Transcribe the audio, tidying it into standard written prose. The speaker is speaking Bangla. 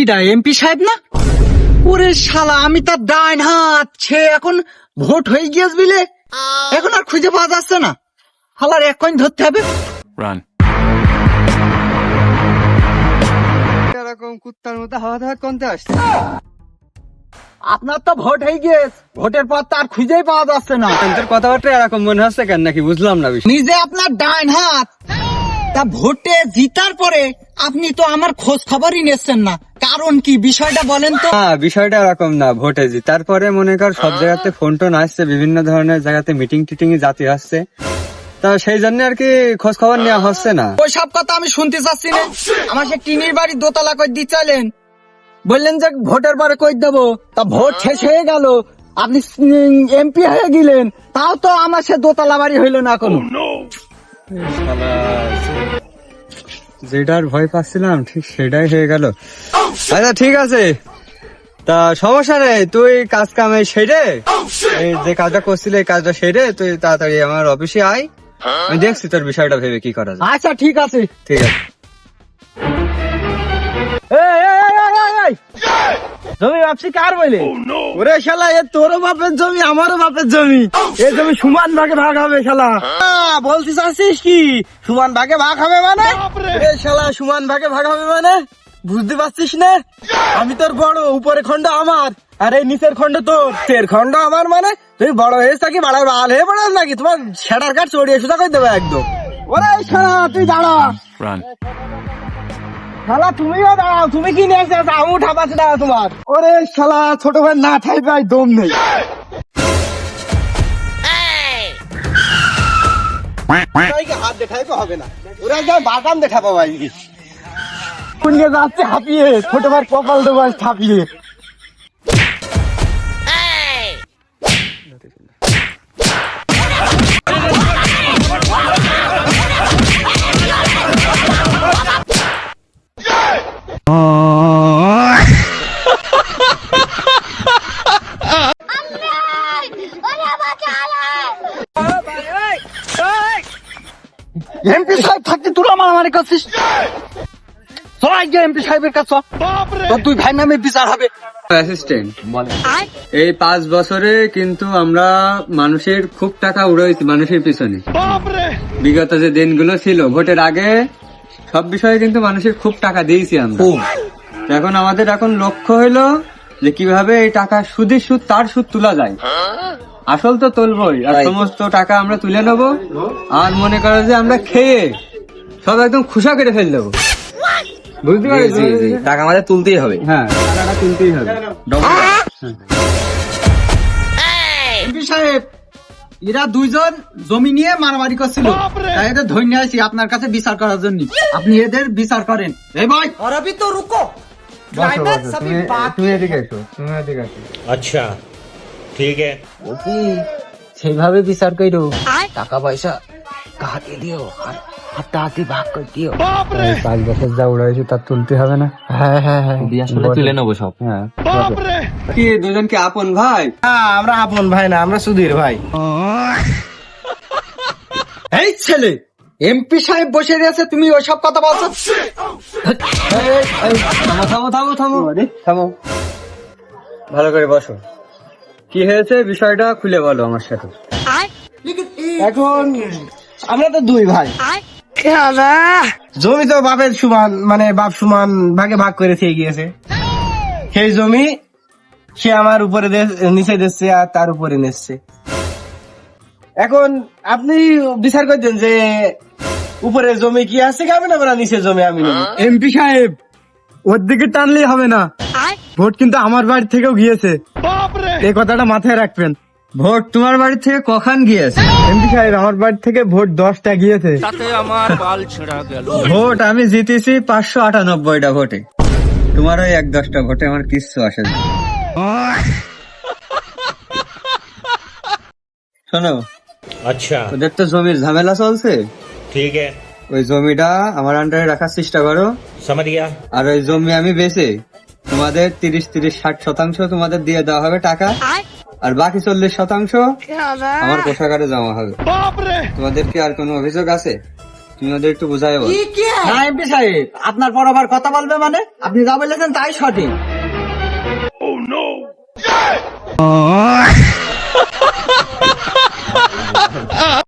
কিডা এমপি সাহেব না? ওরে শালা, আমি তার ডাইন হাত, সে এখন ভোট হয়ে গিয়েছে বিলে, এখন আর খুঁজে পাওয়া যাচ্ছে না। শালার এক কয়েন ধরতে হবে। Run. এরকম কুত্তার মতো হাওয়া ধাওয়া কমতে আসছে। আপনার তো ভোট হয়ে গিয়েছে, ভোটের পর তো আর খুঁজেই পাওয়া যাচ্ছে না। তোর কথাবার্তা এরকম মনে হচ্ছে কেন, নাকি বুঝলাম না বিষয়। নিজে আপনার ডাইন হাত, তা ভোটে জিতার পরে আপনি তো আমার খোঁজ খবরই নিচ্ছেন না, কারণ কি বিষয়টা বলেন তো? হ্যাঁ, বিষয়টা এরকম না, ভোটে জি তারপরে মনে কর সব জায়গাতে ফোন টোন আসছে, বিভিন্ন ধরনের জায়গাতে মিটিং টিটিং জাতি আসছে, তা সেই জন্য আর কি খোঁজ খবর নেওয়া হচ্ছে না। ওই সব কথা আমি শুনতে চাচ্ছি না। আমার সে টিনির বাড়ি দোতলা কই দিচ্ছিলেন, বললেন যে ভোটের পরে কই দেবো, তা ভোট শেষ হয়ে গেল, আপনি এমপি হয়ে গেলেন, তাও তো আমার সে দোতলা বাড়ি হইলো না কোনো। শালা, যেটার ভয় পাচ্ছিলাম ঠিক সেটাই হয়ে গেল। আচ্ছা ঠিক আছে, তা সমস্যা নেই, তুই কাজ কামে সেরে, এই যে কাজটা করছিলি এই কাজটা সেরে তুই তাড়াতাড়ি আমার অফিসে আয়, আমি দেখছি তোর বিষয়টা ভেবে কি করা যায়। আচ্ছা ঠিক আছে। ঠিক আছে। জমি ভাবছি কার বলে? ওরে শালা, এ তোরও বাপের জমি আমারও বাপের জমি, এই জমি সমান ভাগে ভাগ হবে শালা। বলতে চাচ্ছিস কি সমান ভাগে ভাগ হবে মানে? এ শালা, সমান ভাগে ভাগ হবে মানে বুঝতে পারছিস না? আমি তোর বড়, উপরে খন্ড আমার আর এই নিচের খন্ড তোর, তের খন্ড আমার, মানে তুই বড় হয়েছ নাকি বাড়ার বাল হয়ে পড়াস নাকি? তোমার সেটার কাঠ চড়িয়ে সুদা করে দেবে একদম। ওরে শালা, তুই দাঁড়া। Run. শালা তুমিও দাঁড়াও, তুমি কি নিয়ে এসেছো? আমি ঠাপাচ্ছি দাঁড়া তোমার। ওরে শালা, ছোট ভাই না ঠাই পাই দম নেই। হাত দেখাই তো হবে না, ওরা একদম বাগান দেখাবো ভাই। নিয়ে যাচ্ছে হাঁপিয়ে, ছোট ভাই কপাল দেবো ছাপিয়ে। এমপি সাহেব থাকতে তোরা মারামারি করছিস? সবাই গিয়ে এমপি সাহেবের কাছে তোর দুই ভাই নামে বিচার হবে। অ্যাসিস্ট্যান্ট, এই 5 বছরে কিন্তু আমরা মানুষের খুব টাকা উড়াইছি মানুষের পিছনে। বিগত যে দিনগুলো ছিল ভোটের আগে সব বিষয়ে কিন্তু মানুষের খুব টাকা দিয়েছি আমরা। এখন আমাদের এখন লক্ষ্য হইলো যে কিভাবে এই টাকা সুদের সুদ তার সুদ তোলা যায়। আসল তো তুলবই, আর সমস্ত টাকা আমরা তুলে নেবো, আর মনে করো যে আমরা খেয়ে সব একদম খুশা করে ফেল দেবো। বুঝতে পারছি, টাকা আমাদের তুলতেই হবে। হ্যাঁ, টাকাটা তুলতেই হবে। এমপি সাহেব, এরা দুইজন জমি নিয়ে মারামারি করছিল, তাই এদের ধরে নিয়ে আসি আপনার কাছে বিচার করার জন্য। আপনি এদের বিচার করেন। এই ভাই, আর अभी तो रुको, क्लाइमैक्स अभी बाकी। তুমি এদিকে এসো, তুমি এদিকে এসো। अच्छा ठीक है। সেইভাবে বিচার করো, টাকা পয়সা কাকে দিও, হাতে ভাগ করে দিও। 5 বছর যা উড়াইছি তার তুলতে হবে না? হ্যাঁ হ্যাঁ হ্যাঁ, তুলে নেবো সব। হ্যাঁ, কি দুজন কি আপন ভাই? আমরা আপন ভাই না, আমরা সুধীর ভাই। এই ছেলে, এমপি সাহেব বসে রয়েছে, তুমি ওইসব কথা বলছো? থামো থামো থামো থামো, ভালো করে বসো। কি হয়েছে বিষয়টা খুলে বলো আমার সাথে। এখন আমরা তো দুই ভাই, জমি তো বাপের সমান, মানে বাপ সমান ভাগে ভাগ করে থেকে গিয়েছে। সেই জমি সে আমার উপরে নিচে দিচ্ছে আর তার উপরে নিচ্ছে। এখন আপনি বিচার করছেন যে উপরে জমি কি আছে কি আমি নেবো না নিচে জমি আমি নেবো। এমপি সাহেব, ওর দিকে টানলেই হবে না, ভোট কিন্তু আমার বাড়ি থেকেও গিয়েছে, এই কথাটা মাথায় রাখবেন। ভোট তোমার বাড়ি থেকে কখন গিয়েছে? এমপি সাহেব, আমার বাড়ি থেকে ভোট 10টা গিয়েছে। ভোট আমি জিতেছি 598টা ভোটে, তোমার ওই 1-10টা ভোটে আমার কিচ্ছু আসে না। শোনো, अच्छा ওদের তো জমির ঝামেলা চলছে, ठीक है, ওই জমিটা আমার আন্ডারে রাখার চেষ্টা করো। समझ गया। আর ওই জমি আমি বেচে তোমাদের 30-60% তোমাদের দিয়ে দেওয়া হবে টাকা, আর বাকি 40% আমার কোষাগারে জমা হবে। তোমাদের কি আর কোনো অভিযোগ আছে? তুমি ওদের একটু বোঝাই বল। না এমপি সাহেব, আপনার পর আবার কথা বলবে মানে? আপনি যা বলেছেন তাই সঠিক।